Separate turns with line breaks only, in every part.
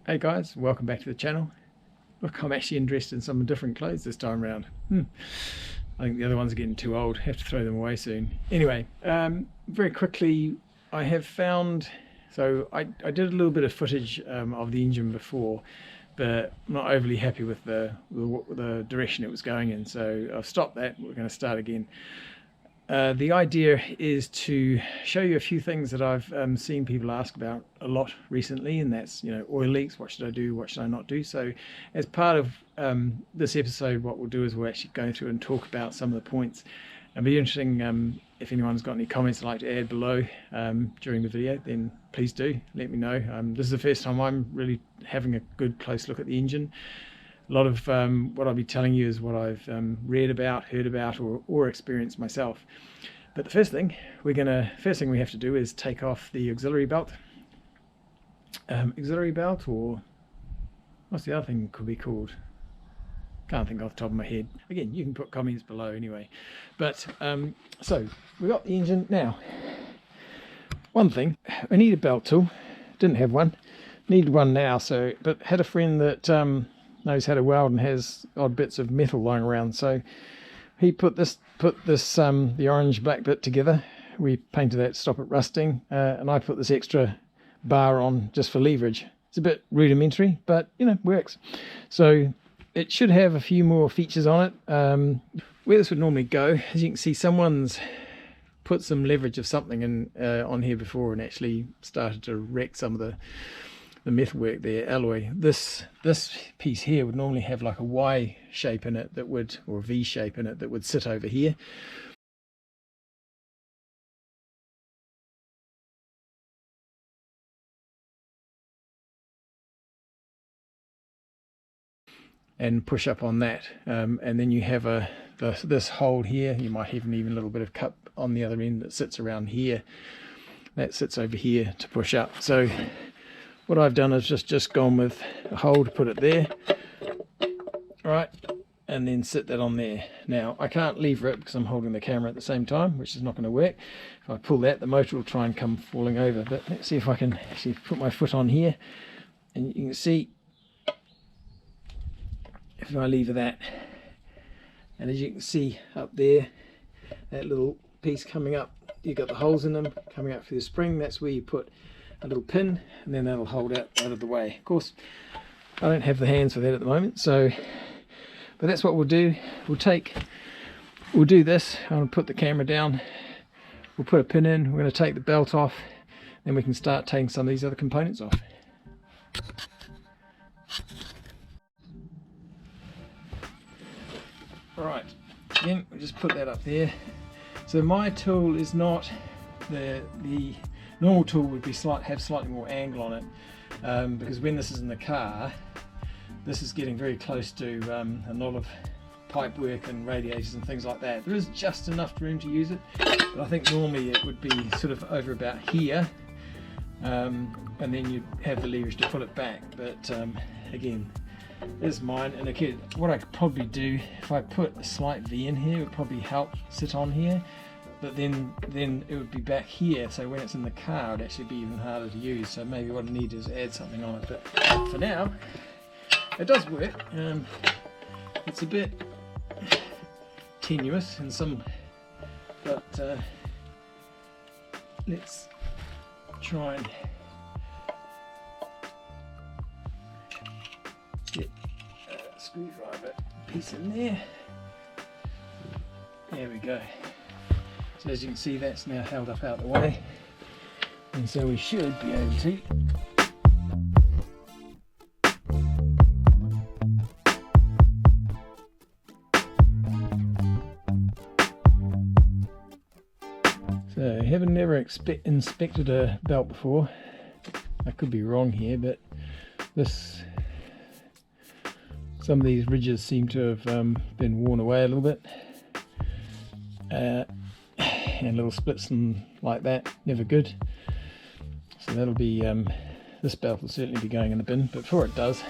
Hey guys, welcome back to the channel. Look, I'm actually dressed in some different clothes this time around. I think the other ones are getting too old, have to throw them away soon. Anyway, very quickly, I have found, so I did a little bit of footage of the engine before, but I'm not overly happy with the direction it was going in, so I've stopped that. We're going to start again. The idea is to show you a few things that I've seen people ask about a lot recently, and that's, you know, oil leaks. What should I do? What should I not do? So as part of this episode, what we'll do is we'll actually go through and talk about some of the points. It'll be interesting if anyone's got any comments they'd like to add below during the video, then please do let me know. This is the first time I'm really having a good close look at the engine. A lot of what I'll be telling you is what I've read about, heard about, or experienced myself. But the first thing we have to do is take off the auxiliary belt. Auxiliary belt, or what's the other thing could be called? Can't think off the top of my head. Again, you can put comments below anyway. But so we got the engine now. One thing, I need a belt tool. Didn't have one. Needed one now. So, but had a friend that knows how to weld and has odd bits of metal lying around, so he put this the orange black bit together. We painted that to stop it rusting, and I put this extra bar on just for leverage. It's a bit rudimentary, but you know, works. So it should have a few more features on it. Where this would normally go, as you can see, someone's put some leverage of something in on here before and actually started to wreck some of the metalwork there, alloy. This piece here would normally have like a Y shape in it that would, or a V shape in it that would sit over here. And push up on that, and then you have this hole here. You might have even a little bit of cup on the other end that sits around here. That sits over here to push up. So what I've done is just gone with a hole to put it there, right, and then sit that on there. Now I can't lever it because I'm holding the camera at the same time, which is not going to work. If I pull that, the motor will try and come falling over. But let's see if I can actually put my foot on here, and you can see if I lever that, and as you can see up there, that little piece coming up, you've got the holes in them coming up through the spring. That's where you put a little pin, and then that'll hold out of the way. Of course, I don't have the hands for that at the moment, so, but that's what we'll do. We'll do this. I'm going to put the camera down, we'll put a pin in, we're going to take the belt off, then we can start taking some of these other components off. Alright, again, we'll just put that up there. So my tool is not the normal tool would be have slightly more angle on it, because when this is in the car, this is getting very close to a lot of pipe work and radiators and things like that. There is just enough room to use it, but I think normally it would be sort of over about here, and then you'd have the leverage to pull it back. But again, this is mine, and again, what I could probably do, if I put a slight V in here, it would probably help sit on here. But then it would be back here, so when it's in the car it'd actually be even harder to use. So maybe what I need is add something on it, but for now it does work. It's a bit tenuous in some, but let's try and get a screwdriver piece in there. There we go. So as you can see, that's now held up out of the way, and so we should be able to so having never inspected a belt before, I could be wrong here, but some of these ridges seem to have been worn away a little bit, and little splits and like that, never good. So that'll be this belt will certainly be going in the bin, but before it does,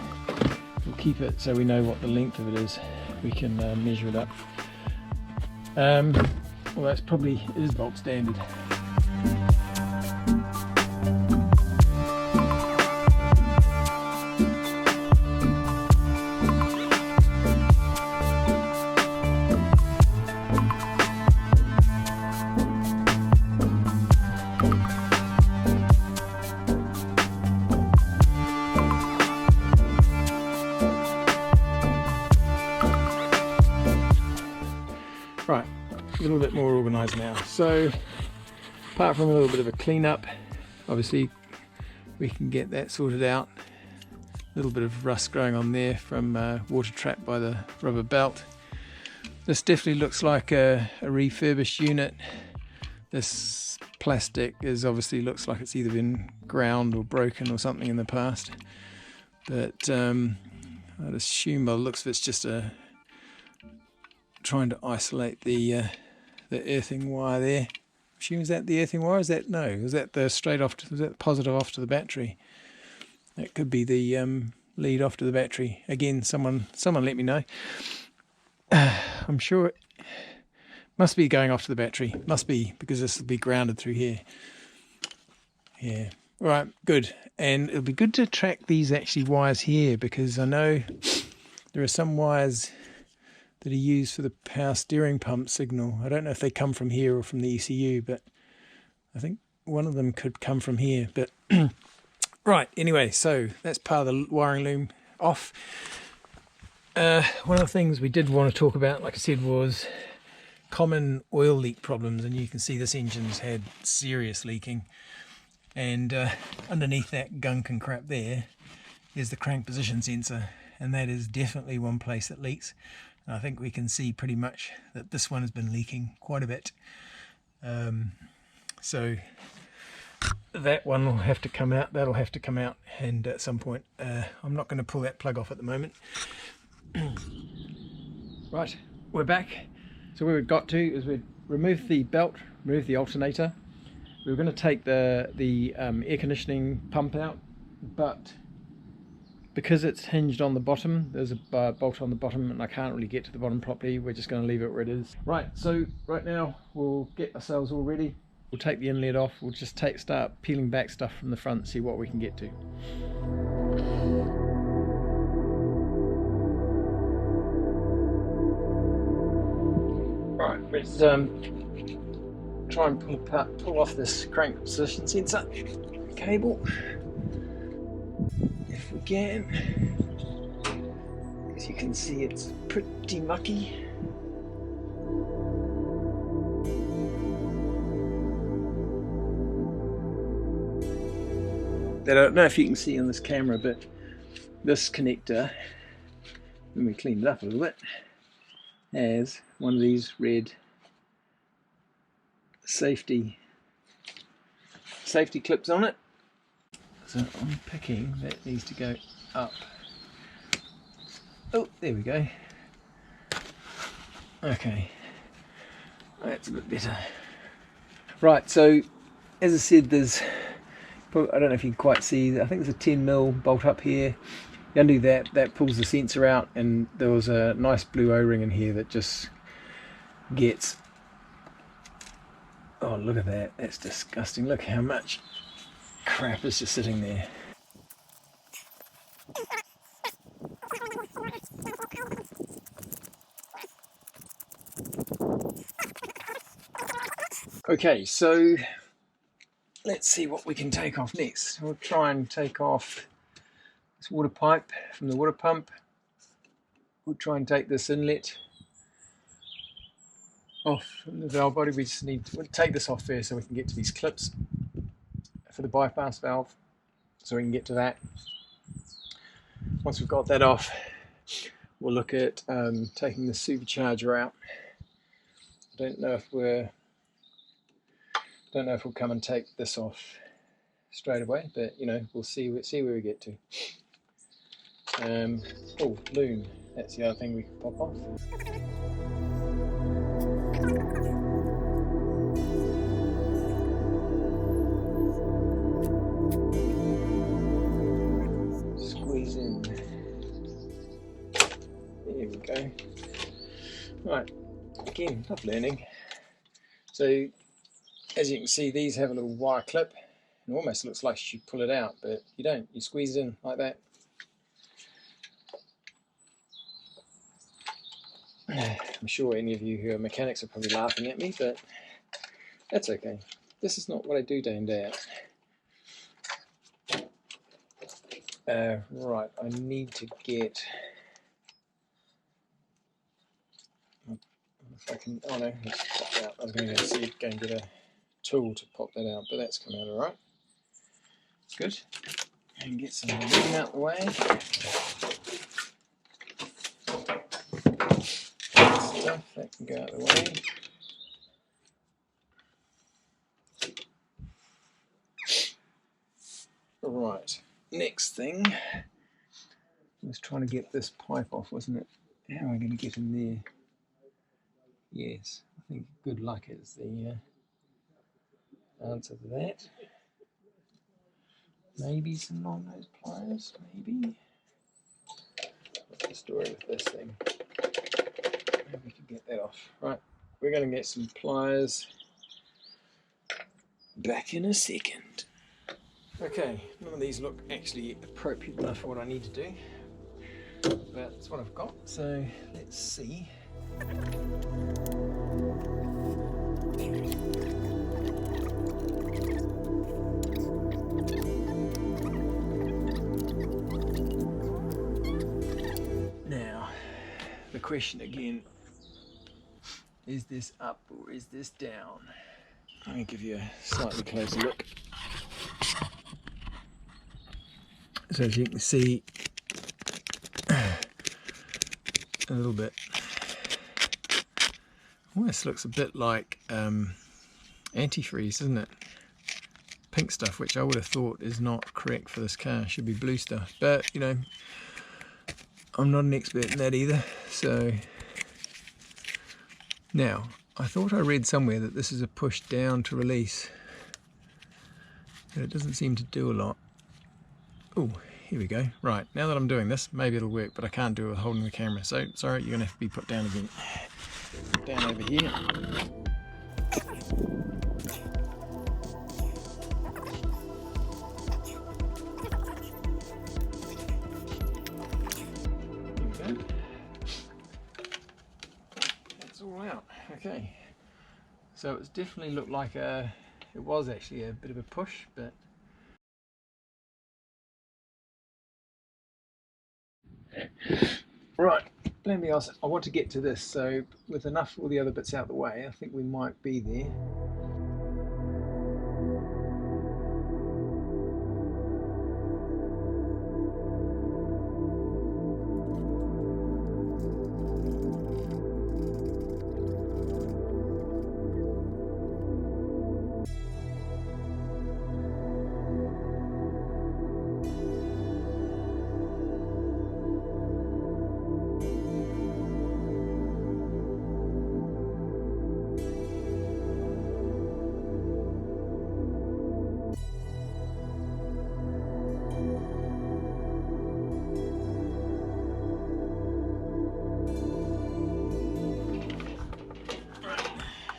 we'll keep it so we know what the length of it is. We can measure it up. Well, that's probably, it is bolt standard. wires now. So apart from a little bit of a cleanup, obviously we can get that sorted out. A little bit of rust growing on there from water trapped by the rubber belt. This definitely looks like a refurbished unit. This plastic is obviously looks like it's either been ground or broken or something in the past, but I'd assume by the looks of it's just trying to isolate the earthing wire there. I assume, is that the earthing wire? Is that, no, is that the straight off to, was that the positive off to the battery? That could be the lead off to the battery. Again, someone let me know. I'm sure it must be going off to the battery. Must be, because this will be grounded through here. Yeah. All right, good. And it'll be good to track these actually wires here, because I know there are some wires that are used for the power steering pump signal. I don't know if they come from here or from the ECU, but I think one of them could come from here. But right, anyway, so that's part of the wiring loom off. One of the things we did want to talk about, like I said, was common oil leak problems, and you can see this engine's had serious leaking, and underneath that gunk and crap there is the crank position sensor, and that is definitely one place that leaks. And I think we can see pretty much that this one has been leaking quite a bit, so that one will have to come out. That'll have to come out, and at some point I'm not going to pull that plug off at the moment. Right, we're back. So where we've got to is we'd removed the belt, removed the alternator. We were going to take the air conditioning pump out, but because it's hinged on the bottom, there's a bolt on the bottom, and I can't really get to the bottom properly. We're just going to leave it where it is. Right, so right now we'll get ourselves all ready. We'll take the inlet off. We'll just start peeling back stuff from the front, see what we can get to. Right, let's try and pull off this crank position sensor cable if we can. As you can see, it's pretty mucky. I don't know if you can see on this camera, but this connector, when we clean it up a little bit, has one of these red safety clips on it. So I'm picking that needs to go up. Oh, there we go. Okay, that's a bit better. Right, so as I said, there's, I don't know if you can quite see, I think there's a 10mm bolt up here. You undo that, that pulls the sensor out, and there was a nice blue O-ring in here that just gets, oh look at that, that's disgusting. Look how much crap is just sitting there. Okay, so let's see what we can take off next. We'll try and take off this water pipe from the water pump. We'll try and take this inlet off from the valve body. We just need to take this off first so we can get to these clips for the bypass valve, so we can get to that. Once we've got that off, we'll look at taking the supercharger out. I don't know if we'll come and take this off straight away, but you know, we'll see where we get to. Oh, loom, that's the other thing we can pop off. Squeeze in. There we go. Right, again, tough learning. So as you can see, these have a little wire clip. It almost looks like you should pull it out, but you don't. You squeeze it in like that. I'm sure any of you who are mechanics are probably laughing at me, but that's okay. This is not what I do day in, day out. Right, I need to get I can, oh no, it's popped out. I was going to go and get a tool to pop that out, but that's come out alright. Good. And get some ribbon out the way. Stuff that can go out the way. Right, next thing was trying to get this pipe off, wasn't it? How am I going to get in there? Yes, I think good luck is the answer to that. Maybe some long nose pliers, maybe. What's the story with this thing? Maybe we can get that off. Right, we're going to get some pliers. Back in a second. Okay, none of these look actually appropriate enough for what I need to do, but that's what I've got, so let's see. Now, the question again, is this up or is this down? I'm going to give you a slightly closer look. So as you can see, a little bit, almost looks a bit like antifreeze, doesn't it? Pink stuff, which I would have thought is not correct for this car, should be blue stuff. But, you know, I'm not an expert in that either. So, now, I thought I read somewhere that this is a push down to release, but it doesn't seem to do a lot. Oh, here we go. Right, now that I'm doing this, maybe it'll work, but I can't do it with holding the camera. So, sorry, you're going to have to be put down again. Down over here. There we go. That's all out. Okay. So it's definitely looked like it was actually a bit of a push, but right, let me ask, I want to get to this, so with enough all the other bits out of the way, I think we might be there.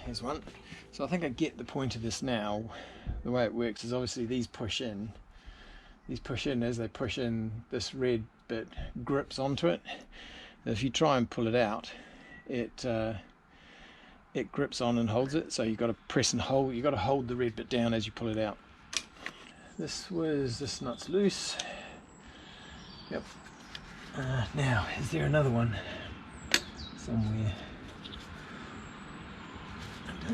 Here's one. So I think I get the point of this now. The way it works is obviously these push in. These push in, as they push in, this red bit grips onto it. And if you try and pull it out, it grips on and holds it. So you've got to press and hold. You've got to hold the red bit down as you pull it out. This nut's loose. Yep. Now, is there another one somewhere? I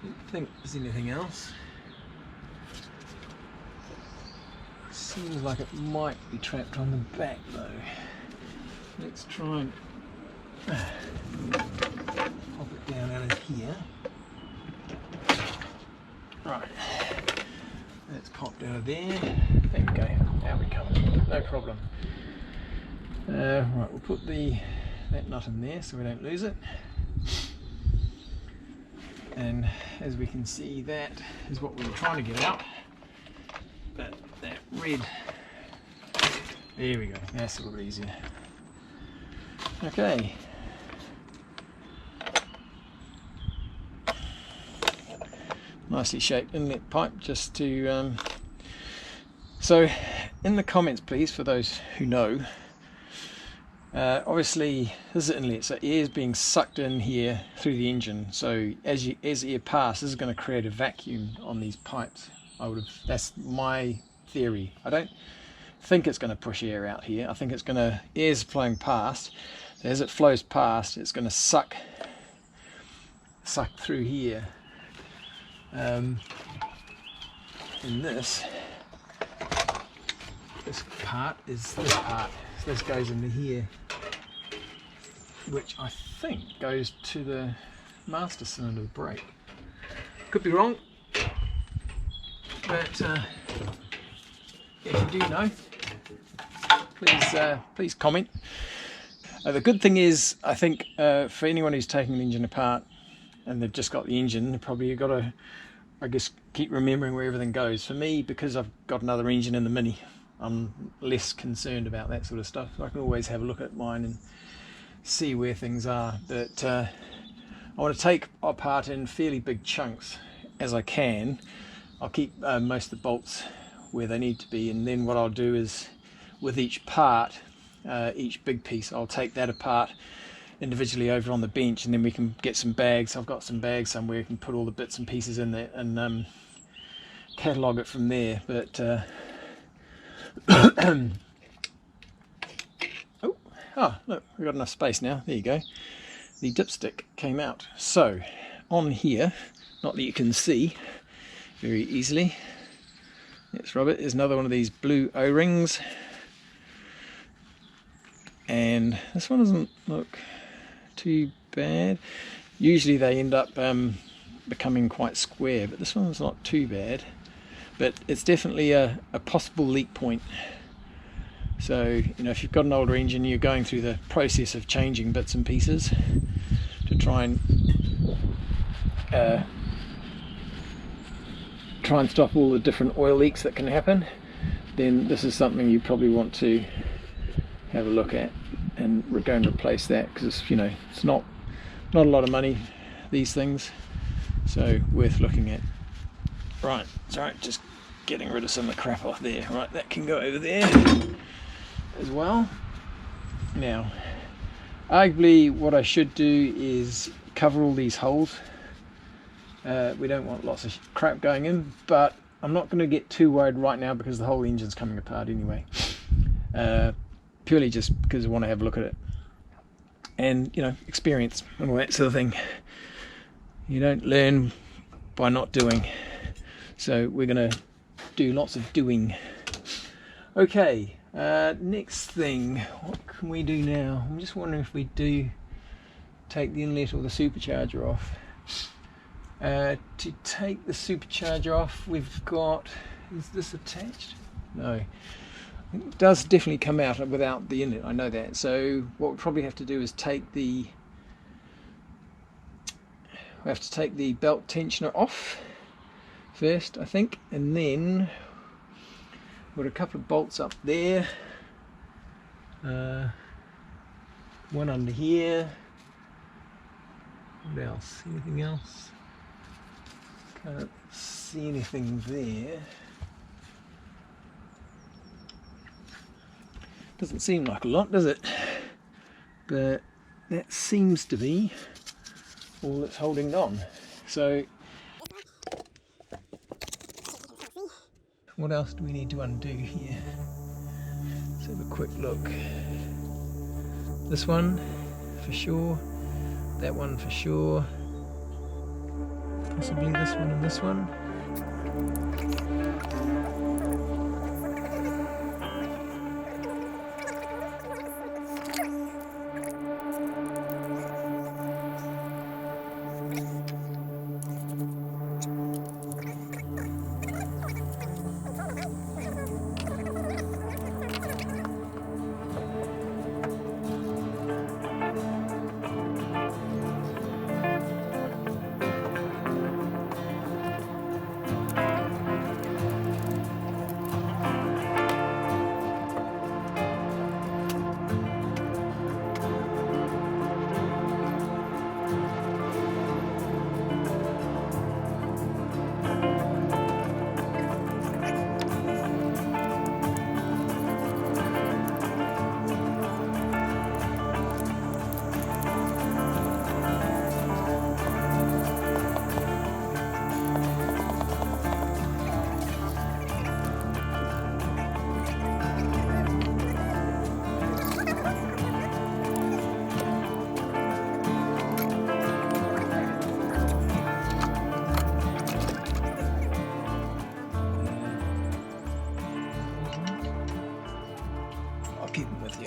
don't think there's anything else. Seems like it might be trapped on the back though. Let's try and pop it down out of here. Right, that's popped out of there. There we go, out we come, no problem. Right, we'll put that nut in there so we don't lose it. And as we can see, that is what we were trying to get out. But that red, there we go, that's a little easier. Okay. Nicely shaped inlet pipe, just to, so in the comments please, for those who know, obviously this is an inlet, so air is being sucked in here through the engine, so as air passes, this is going to create a vacuum on these pipes. That's my theory. I don't think it's going to push air out here. I think it's going to, air's flowing past, So as it flows past, it's going to suck through here. And this part is this part. So this goes into here, which I think goes to the master cylinder of the brake. Could be wrong, but if you do know, please comment. The good thing is, I think for anyone who's taking the engine apart and they've just got the engine, they've probably got to, I guess, keep remembering where everything goes. For me, because I've got another engine in the Mini, I'm less concerned about that sort of stuff. So I can always have a look at mine and see where things are. But I want to take apart in fairly big chunks as I can. I'll keep most of the bolts where they need to be, and then what I'll do is with each part, each big piece, I'll take that apart individually over on the bench, and then we can get some bags. I've got some bags somewhere, you can put all the bits and pieces in there and catalogue it from there. But oh look, we've got enough space now. There you go, the dipstick came out. So on here, not that you can see very easily, let's rub it. There's another one of these blue O-rings, and this one doesn't look too bad. Usually they end up becoming quite square, but this one's not too bad. But it's definitely a possible leak point. So, you know, if you've got an older engine, you're going through the process of changing bits and pieces to try and stop all the different oil leaks that can happen, then this is something you probably want to have a look at and we're going to replace that, because, you know, it's not a lot of money, these things, so worth looking at. Right, sorry, just getting rid of some of the crap off there. Right, that can go over there as well. Now, arguably what I should do is cover all these holes. We don't want lots of crap going in, but I'm not going to get too worried right now because the whole engine's coming apart anyway. Purely just because I want to have a look at it and, you know, experience and all that sort of thing. You don't learn by not doing, so we're going to do lots of doing. Okay, next thing, what can we do now? I'm just wondering if we do take the inlet or the supercharger off. To take the supercharger off, we've got, is this attached? No. It does definitely come out without the inlet, I know that. So what we probably have to do is take the belt tensioner off first, I think, and then we've got a couple of bolts up there, one under here. What else? Anything else? Can't see anything there. Doesn't seem like a lot, does it? But that seems to be all that's holding on. So what else do we need to undo here? Let's have a quick look. This one for sure, that one for sure, possibly this one and this one.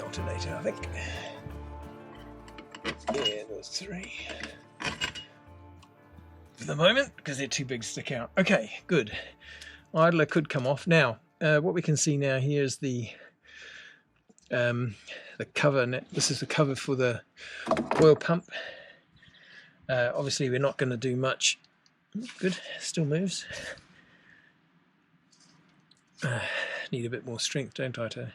alternator, I think. Yeah, those 3 for the moment, because they're too big to stick out. Okay, good. Idler could come off. Now, what we can see now here is the cover. This is the cover for the oil pump. Obviously, we're not going to do much. Good, still moves. Need a bit more strength, don't I?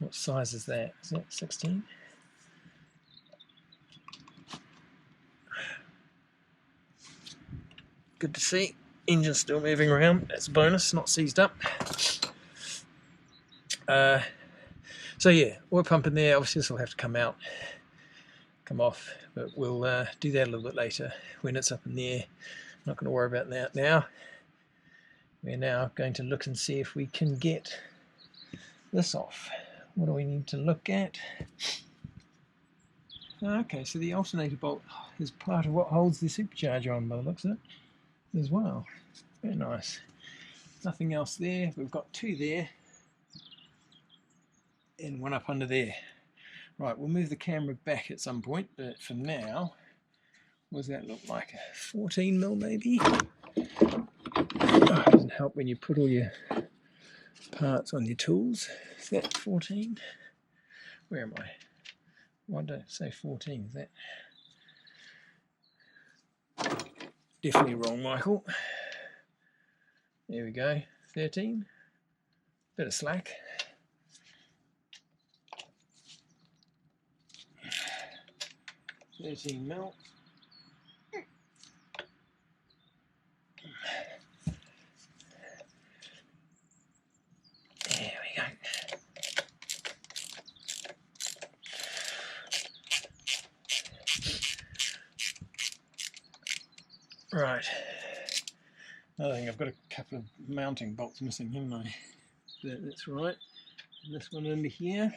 What size is that? Is that 16? Good to see. Engine's still moving around. That's a bonus, not seized up. So yeah, oil pump in there. Obviously this will have to come off, but we'll do that a little bit later when it's up in the air. Not going to worry about that now. We're now going to look and see if we can get this off. What do we need to look at? Okay, so the alternator bolt is part of what holds the supercharger on by the looks of it as well. Very nice. Nothing else there. We've got 2 there and 1 up under there. Right, we'll move the camera back at some point, but for now, what does that look like? 14mm maybe? Oh, it doesn't help when you put all your parts on your tools. Is that 14? Where am I? Why don't I say 14? Is that definitely wrong, Michael? There we go. 13. Bit of slack. $13 mil. There we go. Right. Another thing, I've got a couple of mounting bolts missing, haven't I? That's right. And this one under here.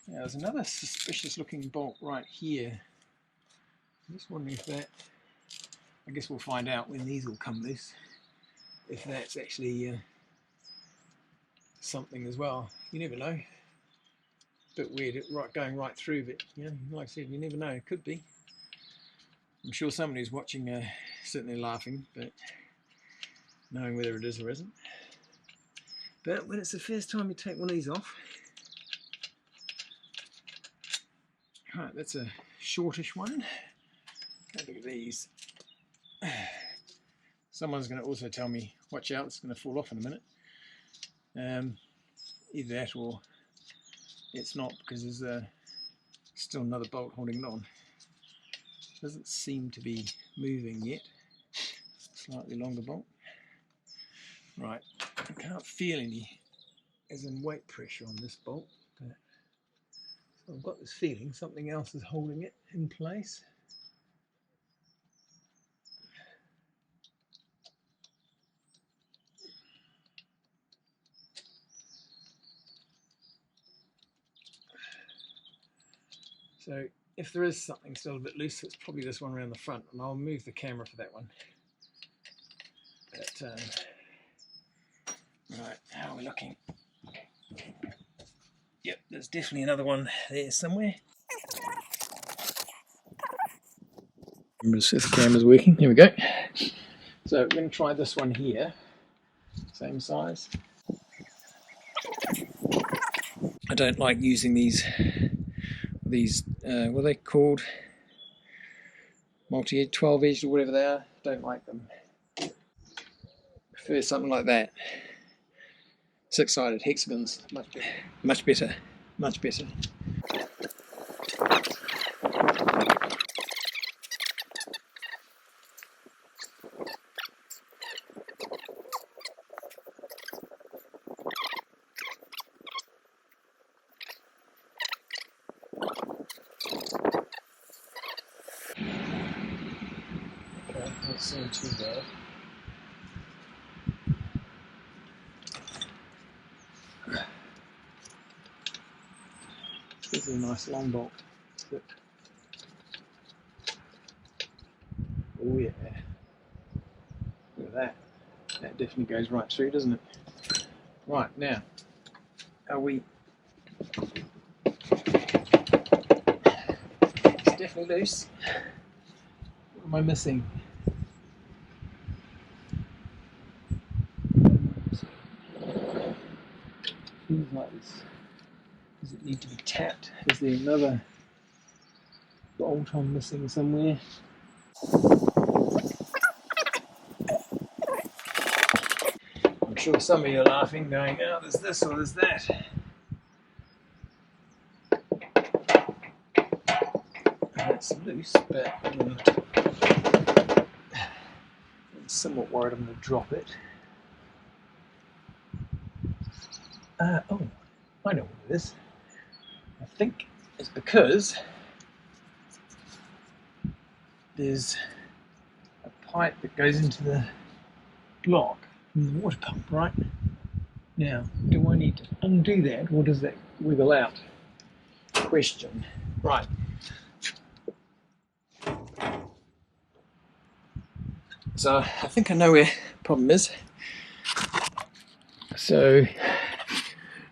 Now, there's another suspicious looking bolt right here. I'm just wondering if that, I guess we'll find out when these will come loose, if that's actually something as well. You never know. Bit weird, going right through, but you know, like I said, you never know. It could be. I'm sure someone who's watching certainly laughing, but knowing whether it is or isn't. But when it's the first time you take one of these off, right, that's a shortish one. Look at these. Someone's going to also tell me, watch out, it's going to fall off in a minute. Either that or it's not, because there's still another bolt holding it on. Doesn't seem to be moving yet. Slightly longer bolt. Right, I can't feel any as in weight pressure on this bolt, but so I've got this feeling something else is holding it in place. So if there is something still a bit loose, it's probably this one around the front, and I'll move the camera for that one. But right, how are we looking? Yep, there's definitely another one there somewhere. Remember if the camera's working. Here we go. So we're going to try this one here. Same size. I don't like using these what are they called? Multi-edge, 12-edged or whatever they are. Don't like them. Prefer something like that. 6-sided hexagons. Much better. Much better. Much better. Not seem too bad. This is a nice long bolt. But, oh yeah, look at that. That definitely goes right through, doesn't it? Right, now, are we... It's definitely loose. What am I missing? Feels like this. Does it need to be tapped? Is there another bolt I'm missing somewhere? I'm sure some of you are laughing, going, oh, there's this or there's that. That's loose, but I'm somewhat worried I'm going to drop it. Oh, I know what it is. I think it's because there's a pipe that goes into the block from the water pump, right? Now, do I need to undo that, or does that wiggle out? Question. Right. So I think I know where the problem is. So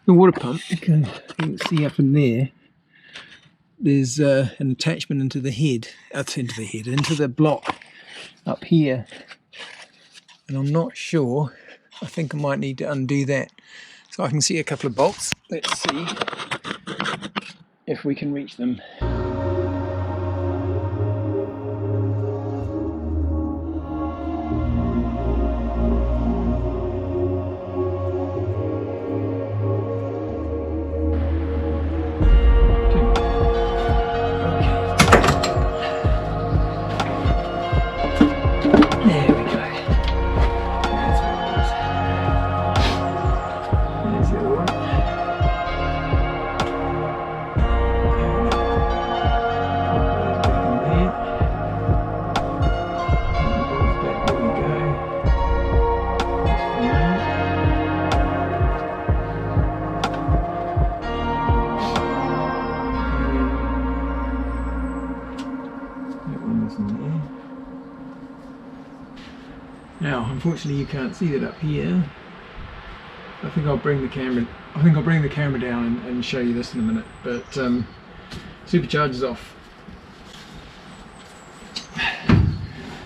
the water pump, you can see up in there, there's an attachment into the head, into the block up here. And I'm not sure, I think I might need to undo that. So I can see a couple of bolts. Let's see if we can reach them. Now, unfortunately, you can't see that up here. I think I'll bring the camera down and show you this in a minute. But supercharger's off,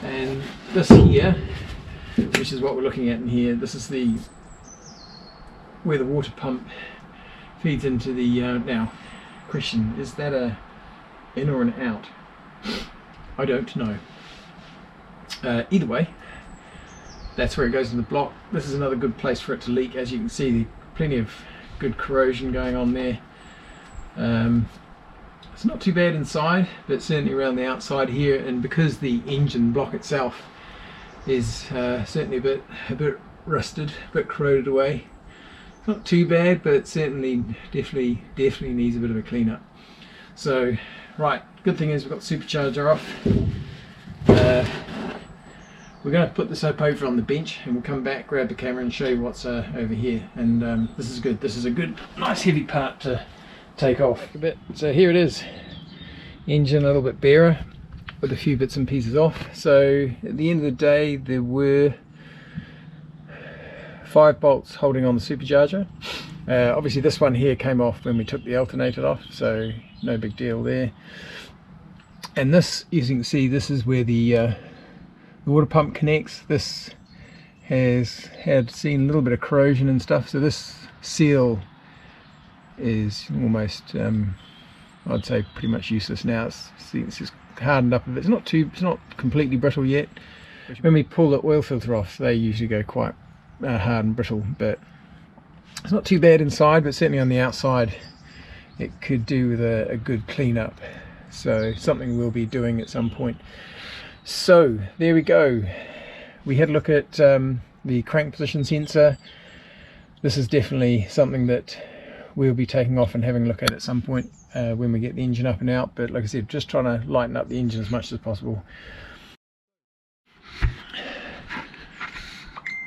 and this here, which is what we're looking at in here, this is where the water pump feeds into the. Now, question: is that a in or an out? I don't know. Either way, that's where it goes in the block. This is another good place for it to leak. As you can see, plenty of good corrosion going on there. It's not too bad inside, but certainly around the outside here, and because the engine block itself is certainly a bit rusted, a bit corroded away. It's not too bad, but certainly definitely needs a bit of a clean up. So right, good thing is we've got the supercharger off. We're going to put this up over on the bench, and we'll come back, grab the camera and show you what's over here. And this is good. This is a good, nice heavy part to take off a bit. So here it is. Engine a little bit barer with a few bits and pieces off. So at the end of the day, there were 5 bolts holding on the supercharger. Obviously this one here came off when we took the alternator off, so no big deal there. And this, as you can see, this is where the water pump connects. This has seen a little bit of corrosion and stuff, so this seal is almost I'd say pretty much useless now. It's just hardened up a bit. It's not completely brittle yet. When we pull the oil filter off, they usually go quite hard and brittle, but it's not too bad inside, but certainly on the outside it could do with a good clean up. So something we'll be doing at some point. So there we go. We had a look at the crank position sensor. This is definitely something that we'll be taking off and having a look at some point when we get the engine up and out. But like I said, just trying to lighten up the engine as much as possible.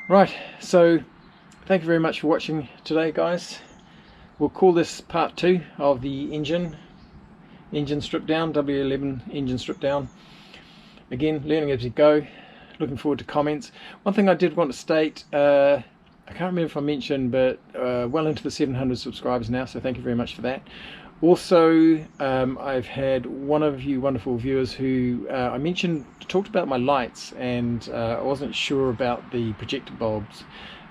Right, so thank you very much for watching today, guys. We'll call this part 2 of the engine strip down, W11 engine strip down. Again, learning as we go. Looking forward to comments. One thing I did want to state, I can't remember if I mentioned, but well into the 700 subscribers now, so thank you very much for that. Also, I've had one of you wonderful viewers who I mentioned, talked about my lights, and I wasn't sure about the projector bulbs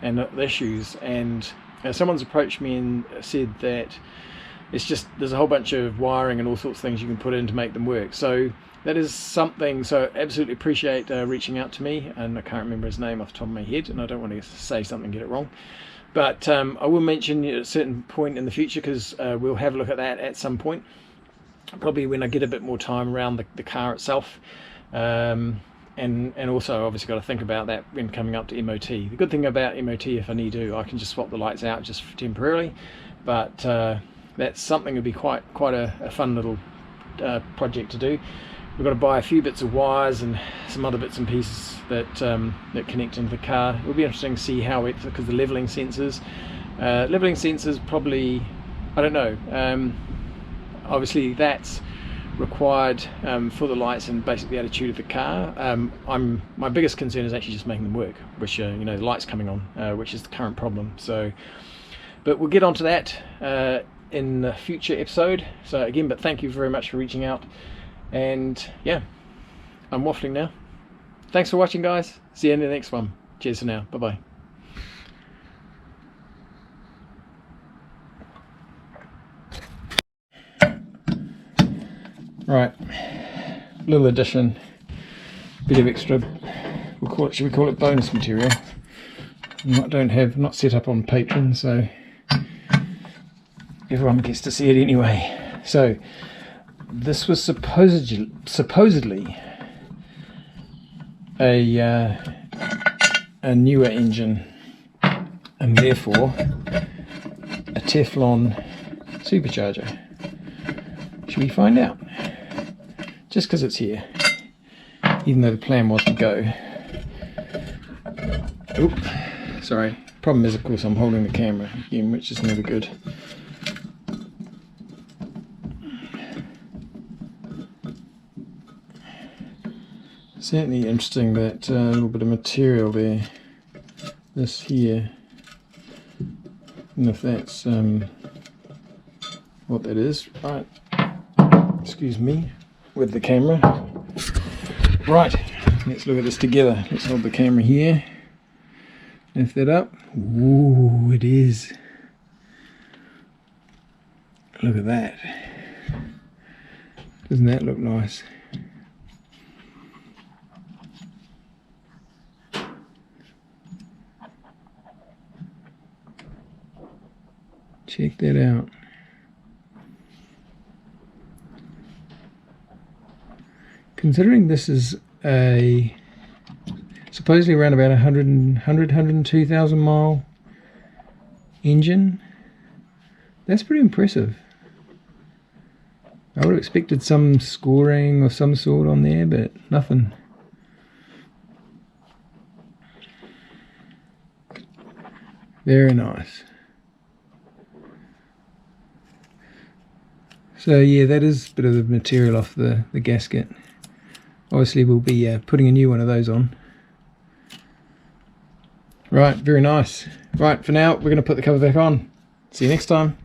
and the issues, and someone's approached me and said that it's just, there's a whole bunch of wiring and all sorts of things you can put in to make them work. So that is something, so absolutely appreciate reaching out to me, and I can't remember his name off the top of my head, and I don't want to say something and get it wrong. But I will mention at a certain point in the future, because we'll have a look at that at some point, probably when I get a bit more time around the car itself. And also obviously got to think about that when coming up to MOT. The good thing about MOT, if I need to, I can just swap the lights out just temporarily, but that's something that would be quite a fun little project to do. We've got to buy a few bits of wires and some other bits and pieces that connect into the car. It'll be interesting to see how it, because the leveling sensors probably, I don't know, obviously that's required for the lights and basically the attitude of the car. My biggest concern is actually just making them work, which you know, the lights coming on, which is the current problem. So, but we'll get onto that in a future episode. So again, but thank you very much for reaching out. And yeah, I'm waffling now. Thanks for watching, guys. See you in the next one. Cheers for now. Bye bye. Right, little addition, bit of extra, should we call it bonus material? Not set up on Patreon, so everyone gets to see it anyway. So this was supposedly a newer engine, and therefore a Teflon supercharger. Should we find out? Just because it's here, even though the plan was to go. Oop, sorry. Problem is, of course, I'm holding the camera again, which is never good. Certainly interesting, that little bit of material there, this here, and if that's what that is. Right, excuse me with the camera. Right, let's look at this together. Let's hold the camera here, lift that up. Ooh, it is. Look at that. Doesn't that look nice? Check that out. Considering this is a supposedly around about 102,000 mile engine, that's pretty impressive. I would have expected some scoring of some sort on there, but nothing. Very nice. So yeah, that is a bit of the material off the gasket. Obviously we'll be putting a new one of those on. Right, very nice. Right, for now we're going to put the cover back on. See you next time.